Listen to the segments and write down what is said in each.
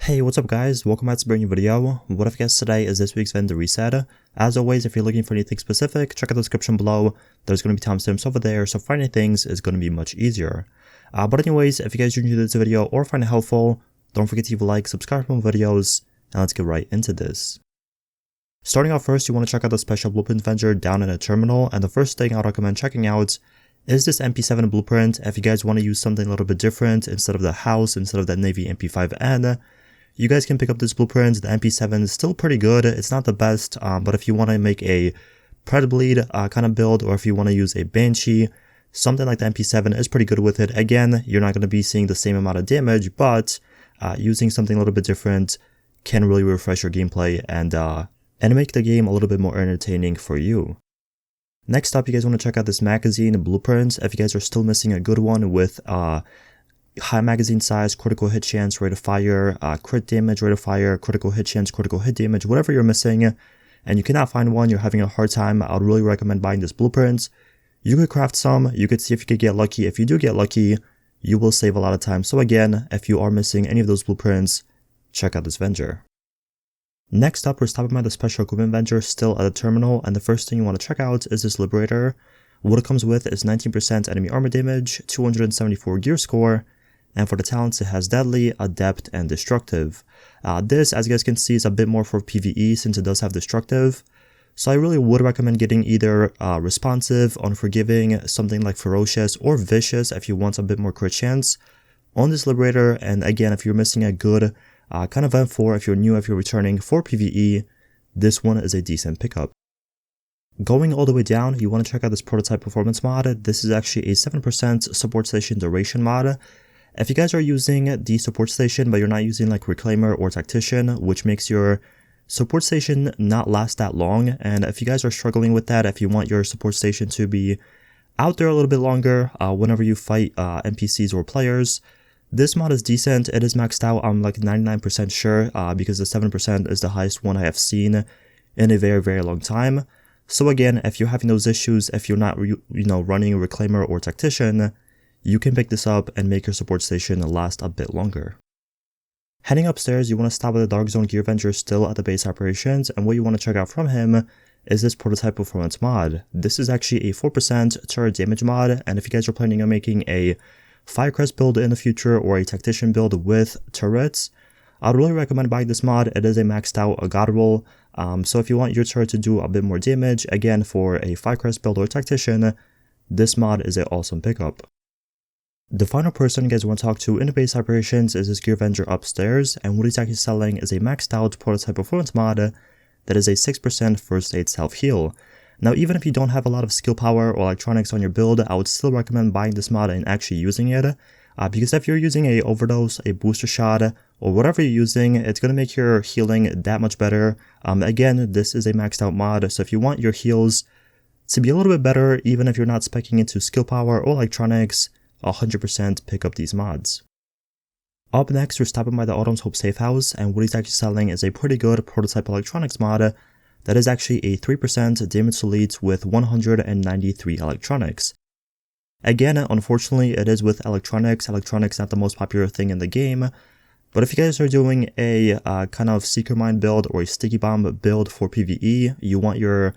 Hey, what's up guys? Welcome back to a brand new video. What I've guessed today is this week's vendor reset. As always, if you're looking for anything specific, check out the description below. There's going to be timestamps over there, so finding things is going to be much easier. But anyways, if you guys enjoyed this video or find it helpful, don't forget to leave a like, subscribe for more videos, and let's get right into this. Starting off first, you want to check out the special blueprint vendor down in a terminal, and the first thing I'd recommend checking out is this MP7 blueprint. If you guys want to use something a little bit different, instead of the house, instead of that navy MP5N, you guys can pick up this blueprint. The MP7 is still pretty good. It's not the best, but if you want to make a Pred Bleed kind of build, or if you want to use a Banshee, something like the MP7 is pretty good with it. Again, you're not going to be seeing the same amount of damage, but using something a little bit different can really refresh your gameplay and make the game a little bit more entertaining for you. Next up, you guys want to check out this magazine blueprint. If you guys are still missing a good one with high magazine size, critical hit chance, rate of fire, crit damage, rate of fire, critical hit chance, critical hit damage, whatever you're missing, and you cannot find one, you're having a hard time, I would really recommend buying this blueprint. You could craft some, you could see if you could get lucky. If you do get lucky, you will save a lot of time. So again, if you are missing any of those blueprints, check out this vendor. Next up, we're stopping by the special equipment vendor still at the terminal, and the first thing you want to check out is this Liberator. What it comes with is 19% enemy armor damage, 274 gear score, and for the talents, it has Deadly, Adept, and Destructive. This, as you guys can see, is a bit more for PvE since it does have Destructive. So I really would recommend getting either Responsive, Unforgiving, something like Ferocious, or Vicious if you want a bit more crit chance on this Liberator. And again, if you're missing a good kind of M4, if you're new, if you're returning for PvE, this one is a decent pickup. Going all the way down, you want to check out this Prototype Performance mod. This is actually a 7% support station duration mod. If you guys are using the support station, but you're not using like Reclaimer or Tactician, which makes your support station not last that long, and if you guys are struggling with that, if you want your support station to be out there a little bit longer whenever you fight NPCs or players, this mod is decent. It is maxed out, I'm like 99% sure, because the 7% is the highest one I have seen in a very, very long time. So again, if you're having those issues, if you're not running Reclaimer or Tactician, you can pick this up and make your support station last a bit longer. Heading upstairs, you want to stop at the Dark Zone Gear Vendor still at the base operations, and what you want to check out from him is this Prototype Performance mod. This is actually a 4% turret damage mod, and if you guys are planning on making a Firecrest build in the future or a Tactician build with turrets, I'd really recommend buying this mod. It is a maxed out God roll, so if you want your turret to do a bit more damage, again for a Firecrest build or Tactician, this mod is an awesome pickup. The final person you guys want to talk to in the base operations is this gear vendor upstairs, and what he's actually selling is a maxed out Prototype Performance mod that is a 6% first aid self heal. Now even if you don't have a lot of skill power or electronics on your build, I would still recommend buying this mod and actually using it, because if you're using a overdose, a booster shot, or whatever you're using, it's going to make your healing that much better. Again, this is a maxed out mod, so if you want your heals to be a little bit better, even if you're not speccing into skill power or electronics, 100% pick up these mods. Up next, we're stopping by the Autumn's Hope Safe House, and what he's actually selling is a pretty good Prototype Electronics mod that is actually a 3% damage to leads with 193 electronics. Again, unfortunately, it is with electronics. Electronics not the most popular thing in the game, but if you guys are doing a kind of Seeker Mine build or a Sticky Bomb build for PvE, you want your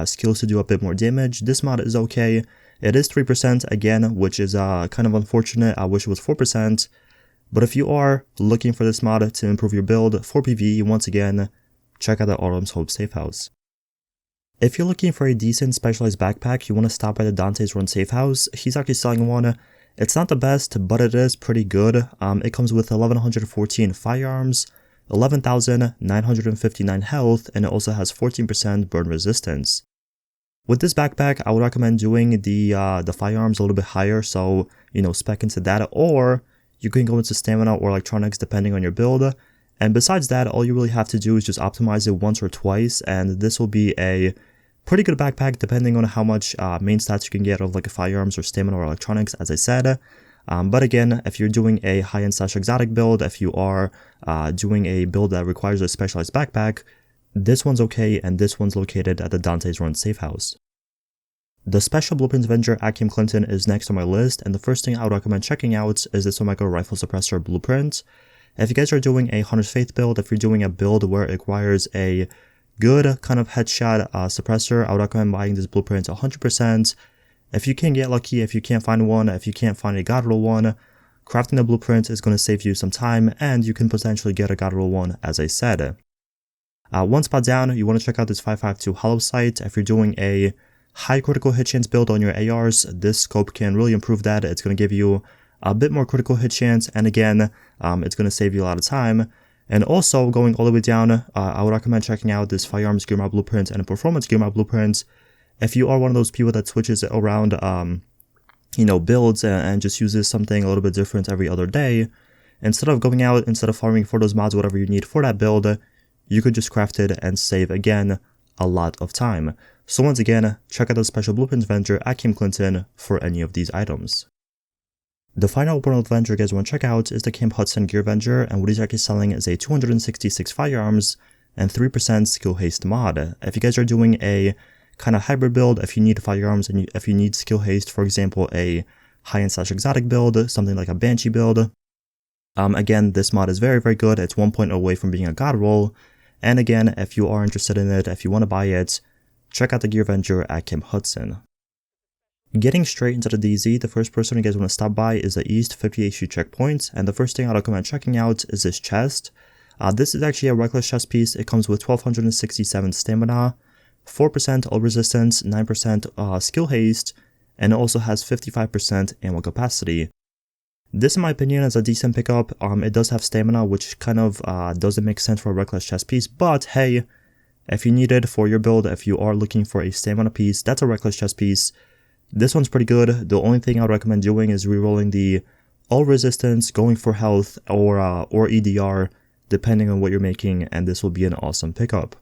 skills to do a bit more damage, this mod is okay. It is 3% again, which is kind of unfortunate. I wish it was 4%. But if you are looking for this mod to improve your build for PvE, once again, check out the Autumn's Hope Safe House. If you're looking for a decent specialized backpack, you want to stop by the Dante's Run Safe House. He's actually selling one. It's not the best, but it is pretty good. It comes with 1114 firearms, 11,959 health, and it also has 14% burn resistance. With this backpack, I would recommend doing the firearms a little bit higher, so, spec into that, or you can go into stamina or electronics depending on your build. And besides that, all you really have to do is just optimize it once or twice, and this will be a pretty good backpack depending on how much main stats you can get of like firearms or stamina or electronics, as I said. But again, if you're doing a high-end / exotic build, if you are doing a build that requires a specialized backpack, this one's okay, and this one's located at the Dante's Run Safe House. The Special Blueprints vendor Akim Clinton is next on my list, and the first thing I would recommend checking out is this Omega Rifle Suppressor blueprint. If you guys are doing a Hunter's Faith build, if you're doing a build where it requires a good kind of headshot suppressor, I would recommend buying this blueprint 100%. If you can get lucky, if you can't find one, if you can't find a god roll one, crafting the blueprint is going to save you some time, and you can potentially get a god roll one, as I said. One spot down, you want to check out this 552 hollow sight. If you're doing a high critical hit chance build on your ARs, this scope can really improve that. It's going to give you a bit more critical hit chance, and again, it's going to save you a lot of time. And also, going all the way down, I would recommend checking out this Firearms Gear Mod Blueprint and a Performance Gear Mod Blueprint. If you are one of those people that switches around, builds and just uses something a little bit different every other day, instead of going out, instead of farming for those mods, whatever you need for that build, you could just craft it and save, again, a lot of time. So once again, check out the special blueprints vendor at Camp Clinton for any of these items. The final open world vendor you guys want to check out is the Camp Hudson Gear vendor, and what he's actually selling is a 266 firearms and 3% skill haste mod. If you guys are doing a kind of hybrid build, if you need firearms and if you need skill haste, for example, a high-end / exotic build, something like a Banshee build, again, this mod is very, very good. It's 1 point away from being a god roll. And again, if you are interested in it, if you want to buy it, check out the gear vendor at Camp Hudson. Getting straight into the DZ, the first person you guys want to stop by is the East 50 HQ checkpoint, and the first thing I'd recommend checking out is this chest. This is actually a reckless chest piece. It comes with 1267 stamina, 4% all resistance, 9% skill haste, and it also has 55% ammo capacity. This, in my opinion, is a decent pickup. It does have stamina, which kind of doesn't make sense for a reckless chest piece, but hey, if you need it for your build, if you are looking for a stamina piece, that's a reckless chest piece. This one's pretty good. The only thing I would recommend doing is rerolling the all resistance, going for health, or EDR, depending on what you're making, and this will be an awesome pickup.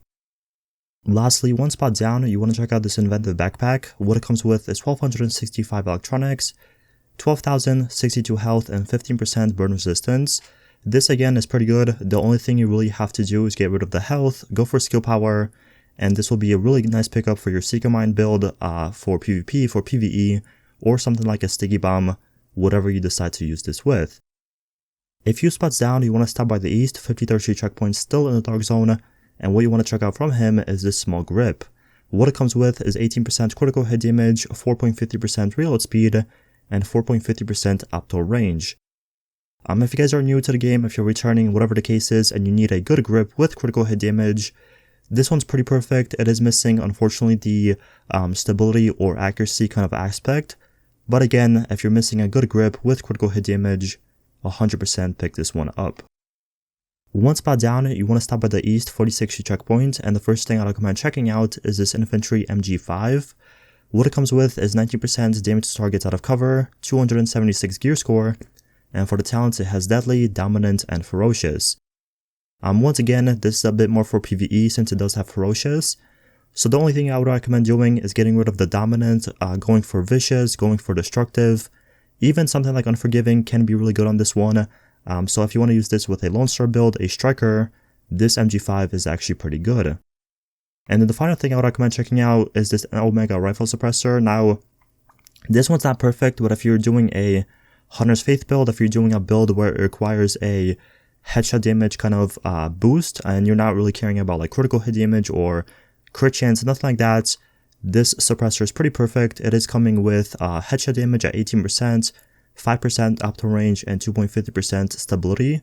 Lastly, one spot down, you want to check out this Inventive backpack. What it comes with is 1265 electronics, 12,062 health, and 15% burn resistance. This again is pretty good. The only thing you really have to do is get rid of the health, go for skill power, and this will be a really nice pickup for your Seeker Mine build, for PvP, for PvE, or something like a Sticky Bomb, whatever you decide to use this with. A few spots down, you want to stop by the East 53rd Street checkpoint, still in the Dark Zone, and what you want to check out from him is this small grip. What it comes with is 18% critical hit damage, 4.50% reload speed, and 4.50% up-to range. If you guys are new to the game, if you're returning, whatever the case is, and you need a good grip with critical hit damage, this one's pretty perfect. It is missing, unfortunately, the stability or accuracy kind of aspect, but again, if you're missing a good grip with critical hit damage, 100% pick this one up. One spot down, you want to stop at the East 46 checkpoint, and the first thing I recommend checking out is this Infantry MG5. What it comes with is 19% damage to targets out of cover, 276 gear score, and for the talents it has Deadly, Dominant, and Ferocious. Once again, this is a bit more for PvE since it does have Ferocious, so the only thing I would recommend doing is getting rid of the Dominant, going for Vicious, going for Destructive. Even something like Unforgiving can be really good on this one, so if you want to use this with a Lone Star build, a Striker, this MG5 is actually pretty good. And then the final thing I would recommend checking out is this Omega Rifle Suppressor. Now, this one's not perfect, but if you're doing a Hunter's Faith build, if you're doing a build where it requires a headshot damage kind of boost, and you're not really caring about like critical hit damage or crit chance, nothing like that, this suppressor is pretty perfect. It is coming with headshot damage at 18%, 5% up to range, and 2.50% stability.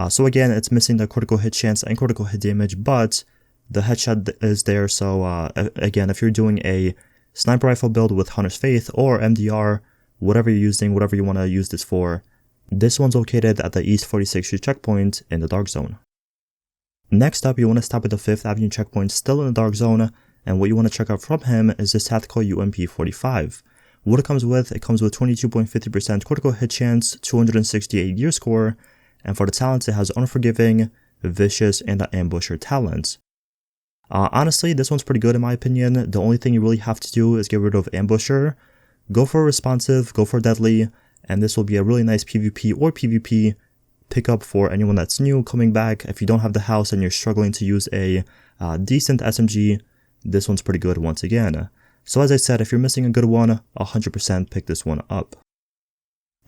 So again, it's missing the critical hit chance and critical hit damage, but the headshot is there. So again, if you're doing a sniper rifle build with Hunter's Faith or MDR, whatever you're using, whatever you want to use this for, this one's located at the East 46th Street checkpoint in the Dark Zone. Next up, you want to stop at the 5th Avenue checkpoint, still in the Dark Zone, and what you want to check out from him is this tactical UMP-45. What it comes with 22.50% critical hit chance, 268 gear score, and for the talents it has Unforgiving, Vicious, and the Ambusher talents. Honestly, this one's pretty good in my opinion. The only thing you really have to do is get rid of Ambusher, go for Responsive, go for Deadly, and this will be a really nice PvP or PvP pickup for anyone that's new coming back. If you don't have the house and you're struggling to use a decent SMG, this one's pretty good once again. So as I said, if you're missing a good one, 100% pick this one up.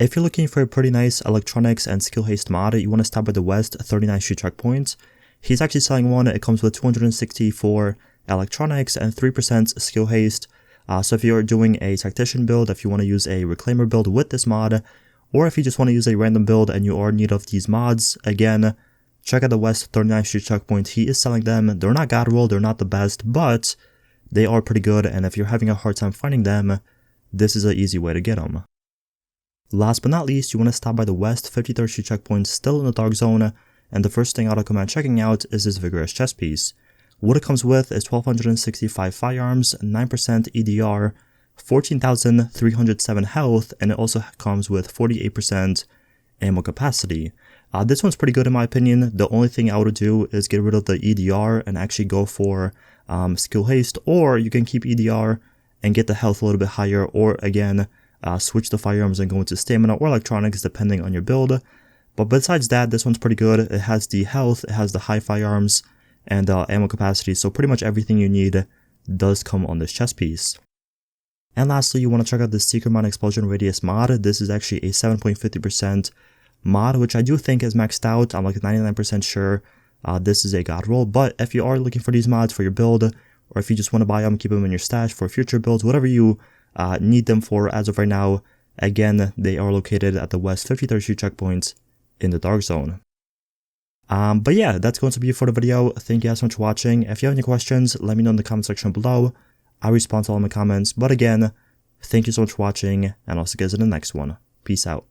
If you're looking for a pretty nice electronics and skill haste mod, you want to stop by the West 39 Street Checkpoint. He's actually selling one. It comes with 264 electronics and 3% skill haste. So if you're doing a tactician build, if you want to use a reclaimer build with this mod, or if you just want to use a random build and you are in need of these mods, again, check out the West 39 Street Checkpoint. He is selling them. They're not god roll, they're not the best, but they are pretty good, and if you're having a hard time finding them, this is an easy way to get them. Last but not least, you want to stop by the West 53rd Street Checkpoint, still in the Dark Zone, and the first thing I would recommend checking out is this Vigorous chest piece. What it comes with is 1265 firearms, 9% EDR, 14,307 health, and it also comes with 48% ammo capacity. This one's pretty good in my opinion. The only thing I would do is get rid of the EDR and actually go for skill haste, or you can keep EDR and get the health a little bit higher, or again, switch the firearms and go into stamina or electronics depending on your build. But besides that, this one's pretty good. It has the health, it has the high firearms, and ammo capacity, so pretty much everything you need does come on this chest piece. And lastly, you want to check out the Secret Mine Explosion Radius mod. This is actually a 7.50% mod, which I do think is maxed out. I'm like 99% sure this is a god roll, but if you are looking for these mods for your build, or if you just want to buy them, keep them in your stash for future builds, whatever you need them for as of right now, again, they are located at the West 53rd Street Checkpoint in the Dark Zone. But yeah, that's going to be it for the video. Thank you guys so much for watching. If you have any questions, let me know in the comment section below. I'll respond to all my comments. But again, thank you so much for watching, and I'll see you guys in the next one. Peace out.